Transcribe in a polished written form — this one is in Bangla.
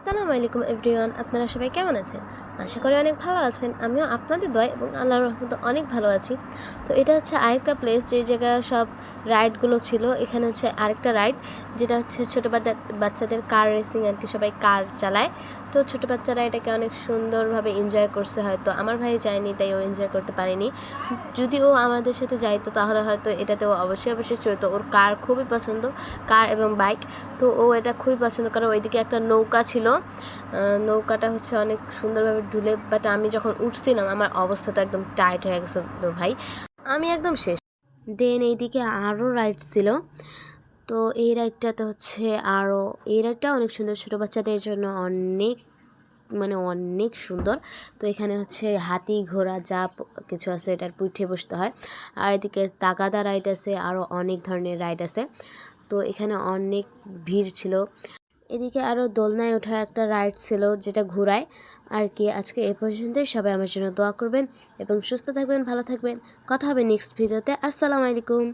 আসসালামু আলাইকুম এভরিওয়ান, আপনারা সবাই কেমন আছেন? আশা করি অনেক ভালো আছেন। আমিও আপনাদের দোয়ায় এবং আল্লাহর রহমতে অনেক ভালো আছি। তো এটা হচ্ছে আরেকটা প্লেস যে জায়গায় সব রাইডগুলো ছিল। এখানে হচ্ছে আরেকটা রাইড, যেটা হচ্ছে ছোটো বাচ্চাদের কার রেসিং আর কি, সবাই কার চালায়। তো ছোটো বাচ্চারা এটাকে অনেক সুন্দরভাবে এনজয় করছে। হয়তো আমার ভাই যায়নি, তাই ও এনজয় করতে পারেনি। যদি ও আমাদের সাথে যাইতো তাহলে হয়তো এটাতেও অবশ্যই চড়তো। ওর কার খুবই পছন্দ, কার এবং বাইক। তো ও এটা খুবই পছন্দ করে। ওইদিকে একটা নৌকা ছিল, নৌকাটা হচ্ছে অনেক সুন্দরভাবে ডুলে, বাট আমি যখন উঠছিলাম আমার অবস্থা তো একদম টাইট হয়ে গেছে ভাই, আমি একদম শেষ। দেন এইদিকে আরও রাইড ছিল। তো এই রাইডটাতে হচ্ছে আরও, এই রাইডটা অনেক সুন্দর, ছোটো বাচ্চাদের জন্য অনেক অনেক সুন্দর। তো এখানে হচ্ছে হাতি ঘোড়া যা কিছু আছে এটার পিঠে বসতে হয়। আর এদিকে তাগাদা রাইড আছে, আরও অনেক ধরনের রাইড আছে। তো এখানে অনেক ভিড় ছিল। এদিকে আরও দোলনায় ওঠা একটা রাইড ছিল, যেটা ঘোরায় আর কি। আজকে এ পর্যন্তই। সবাই আমার জন্য দোয়া করবেন এবং সুস্থ থাকবেন, ভালো থাকবেন। কথা হবে নেক্সট ভিডিওতে। আসসালামু আলাইকুম।